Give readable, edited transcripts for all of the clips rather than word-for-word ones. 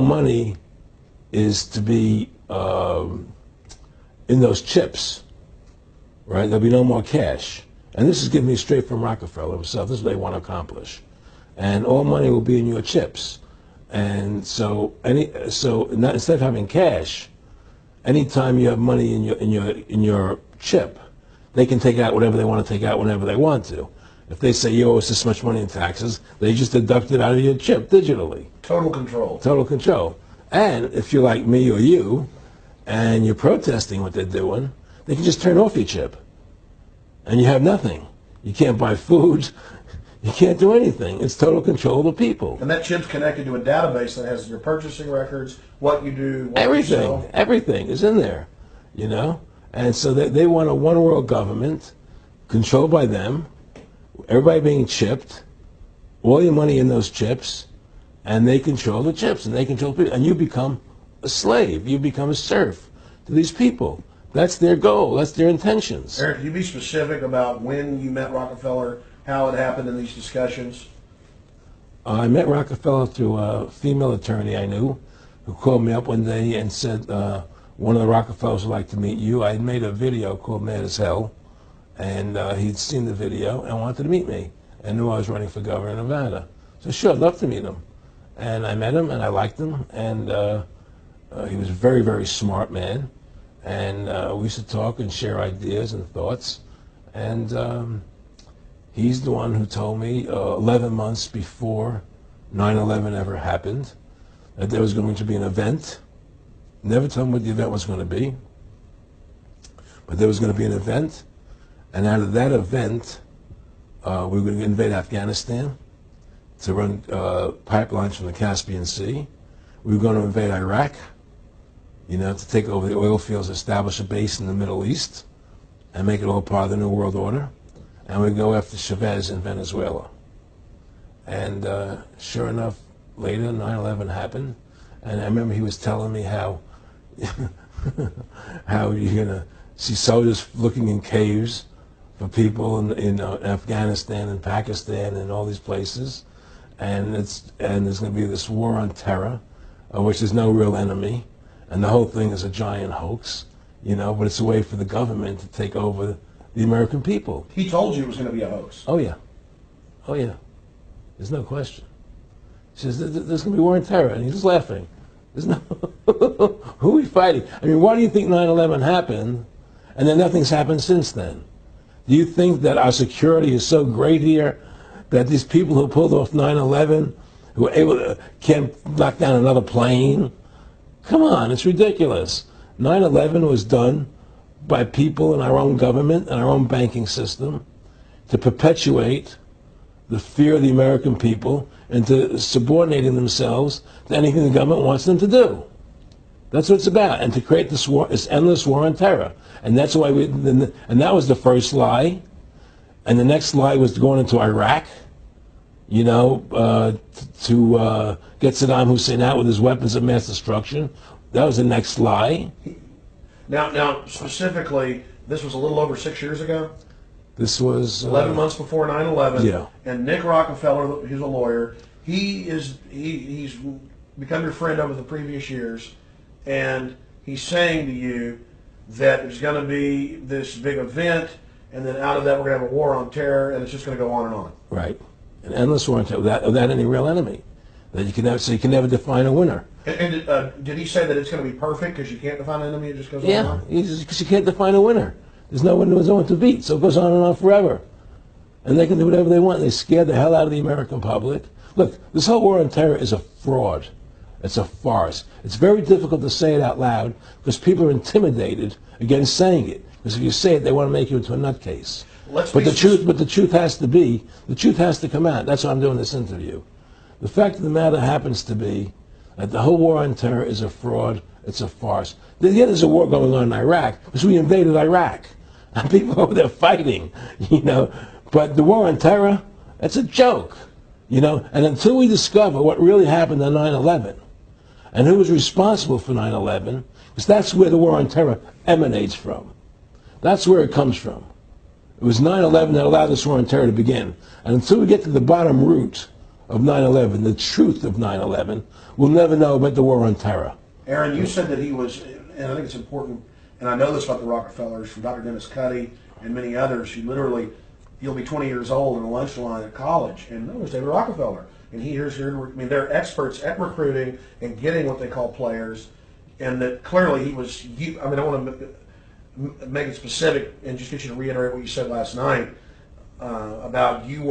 money is to be in those chips, right? There'll be no more cash. And this is giving me straight from Rockefeller himself. This is what they want to accomplish. And all money will be in your chips. And so instead of having cash, anytime you have money in your chip, they can take out whatever they want to take out whenever they want to. If they say you owe us this much money in taxes, they just deduct it out of your chip digitally. Total control. Total control. And if you're like me or you, and you're protesting what they're doing, they can just turn off your chip. And you have nothing. You can't buy food. You can't do anything. It's total control of the people. And that chip's connected to a database that has your purchasing records, what you do, what everything, you sell. Everything is in there, you know? And so they want a one world government controlled by them, everybody being chipped, all your money in those chips, and they control the chips, and they control people. And you become a slave. You become a serf to these people. That's their goal. That's their intentions. Eric, can you be specific about when you met Rockefeller, how it happened in these discussions? I met Rockefeller through a female attorney I knew who called me up one day and said, one of the Rockefellers would like to meet you. I had made a video called Mad as Hell, and he'd seen the video and wanted to meet me and knew I was running for governor of Nevada. So sure, I'd love to meet him. And I met him, and I liked him, and he was a very, very smart man. And we used to talk and share ideas and thoughts. And he's the one who told me 11 months before 9/11 ever happened that there was going to be an event. Never told me what the event was going to be, but there was going to be an event. And out of that event, we were going to invade Afghanistan to run pipelines from the Caspian Sea. We were going to invade Iraq, you know, to take over the oil fields, establish a base in the Middle East, and make it all part of the New World Order. And we'd go after Chavez in Venezuela. And sure enough, later 9/11 happened. And I remember he was telling me how how you're going to see soldiers looking in caves for people in Afghanistan and Pakistan and all these places. And there's going to be this war on terror, which is no real enemy. And the whole thing is a giant hoax, you know, but it's a way for the government to take over the American people. He told you it was going to be a hoax. Oh, yeah. Oh, yeah. There's no question. He says, there's going to be war on terror. And he's just laughing. There's no... Who are we fighting? I mean, why do you think 9/11 happened and then nothing's happened since then? Do you think that our security is so great here that these people who pulled off 9/11, who were able to, can't knock down another plane? Come on, it's ridiculous. 9/11 was done by people in our own government and our own banking system to perpetuate the fear of the American people and to subordinating themselves to anything the government wants them to do. That's what it's about, and to create this war, this endless war on terror. And that's why and that was the first lie. And the next lie was going into Iraq, you know, to get Saddam Hussein out with his weapons of mass destruction. That was the next lie. Now, specifically, this was a little over 6 years ago? This was... 11 months before 9/11. Yeah. And Nick Rockefeller, he's a lawyer, he's become your friend over the previous years, and he's saying to you that there's going to be this big event, and then out of that we're going to have a war on terror, and it's just going to go on and on. Right. An endless war on terror without any real enemy. That you can never, so you can never define a winner. And did he say that it's going to be perfect because you can't define an enemy, it just goes on and on? Yeah, because you can't define a winner. There's no one to beat, so it goes on and on forever. And they can do whatever they want. They scare the hell out of the American public. Look, this whole war on terror is a fraud. It's a farce. It's very difficult to say it out loud because people are intimidated against saying it. Because if you say it, they want to make you into a nutcase. But the truth has to come out. That's why I'm doing this interview. The fact of the matter happens to be that the whole war on terror is a fraud. It's a farce. Yeah, there's a war going on in Iraq because we invaded Iraq. And people over there fighting, you know. But the war on terror, that's a joke, you know. And until we discover what really happened on 9/11 and who was responsible for 9/11, because that's where the war on terror emanates from. That's where it comes from. It was 9/11 that allowed this war on terror to begin. And until we get to the bottom root of 9/11, the truth of 9/11, we'll never know about the war on terror. Aaron, you said that he was, and I think it's important, and I know this about the Rockefellers from Dr. Dennis Cuddy and many others who literally, you'll be 20 years old in a lunch line at college, and no, there's David Rockefeller. And they're experts at recruiting and getting what they call players, and that clearly he was, I want to make it specific and just get you to reiterate what you said last night about you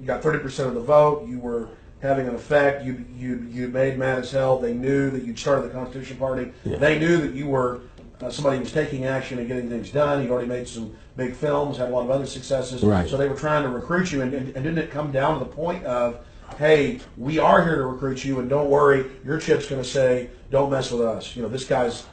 got 30% of the vote, you were having an effect, you made mad as hell, they knew that you'd started the Constitution Party, Yeah. they knew that you were somebody who was taking action and getting things done, you'd already made some big films, had a lot of other successes, Right. so they were trying to recruit you, and didn't it come down to the point of, hey, we are here to recruit you, and don't worry, your chip's going to say, don't mess with us. This guy's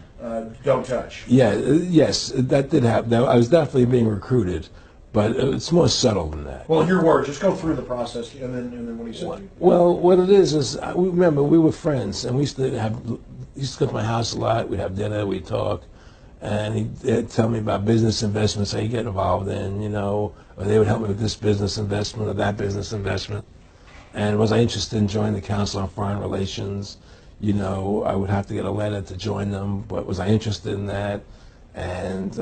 don't touch. Yeah, yes, that did happen. I was definitely being recruited, but it's more subtle than that. Well, in your words, just go through the process, and then what he said to you. Well, what it is remember, we were friends, and we used to go to my house a lot. We'd have dinner, we'd talk, and he'd tell me about business investments that he'd get involved in, or they would help me with this business investment or that business investment. And was I interested in joining the Council on Foreign Relations? I would have to get a letter to join them, but was I interested in that? And,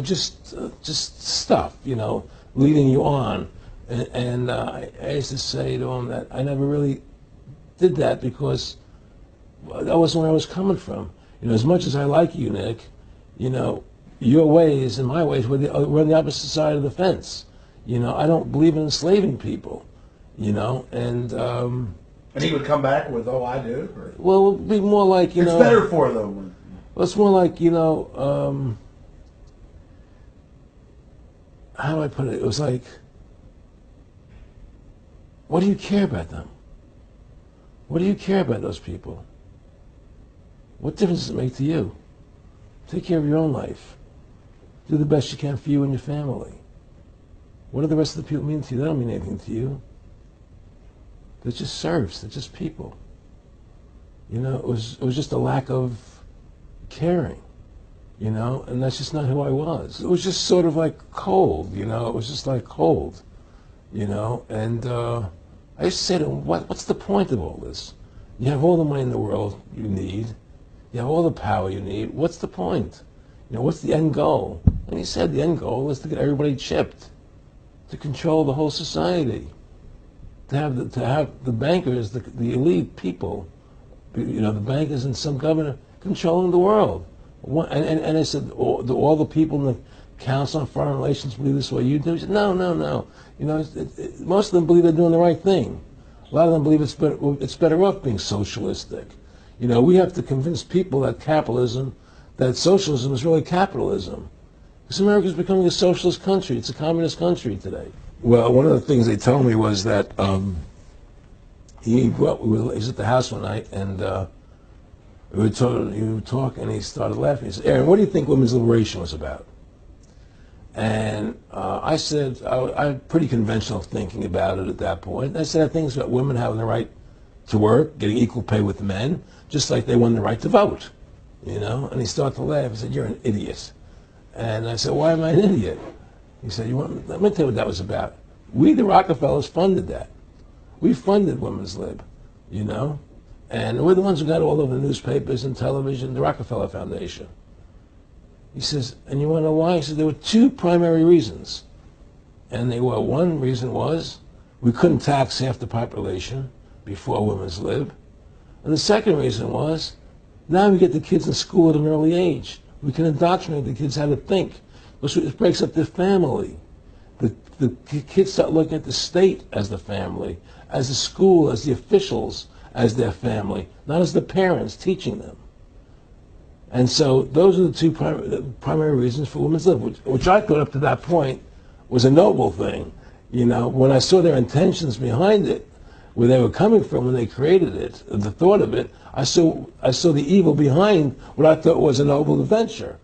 just stuff, leading you on. And I used to say to him that I never really did that because that wasn't where I was coming from. As much as I like you, Nick, your ways and my ways we're on the opposite side of the fence. I don't believe in enslaving people. And he would come back with, "Oh, I do." Or, well, it would be more like it's better for them. Well, it's more like how do I put it? It was like, what do you care about them? What do you care about those people? What difference does it make to you? Take care of your own life. Do the best you can for you and your family. What do the rest of the people mean to you? They don't mean anything to you. They're just serfs. They're just people. It was just a lack of caring, and that's just not who I was. It was just sort of like cold, it was just like cold, and I used to say to him, what's the point of all this? You have all the money in the world you need. You have all the power you need. What's the point? What's the end goal? And he said the end goal is to get everybody chipped, to control the whole society. To have the bankers, the elite people, the bankers and some governor controlling the world. And I said, do all the people in the Council on Foreign Relations believe this way you do? He said, no. Most of them believe they're doing the right thing. A lot of them believe it's better off being socialistic. We have to convince people that socialism is really capitalism. Because America is becoming a socialist country. It's a communist country today. Well, one of the things they told me was that he was at the house one night, and he would talk, and he started laughing. He said, "Aaron, what do you think women's liberation was about?" And I said, I had pretty conventional thinking about it at that point. I said, I think it's about women having the right to work, getting equal pay with men, just like they won the right to vote. And he started to laugh. He said, "You're an idiot." And I said, "Why am I an idiot?" He said, let me tell you what that was about. We, the Rockefellers, funded that. We funded women's lib, and we're the ones who got all over the newspapers and television, the Rockefeller Foundation. He says, and you want to know why? He said, there were two primary reasons. And one reason was we couldn't tax half the population before women's lib. And the second reason was now we get the kids in school at an early age. We can indoctrinate the kids how to think. It breaks up the family. The kids start looking at the state as the family, as the school, as the officials, as their family, not as the parents teaching them. And so those are the two primary reasons for women's lib, which I thought up to that point was a noble thing. When I saw their intentions behind it, where they were coming from when they created it, the thought of it, I saw the evil behind what I thought was a noble adventure.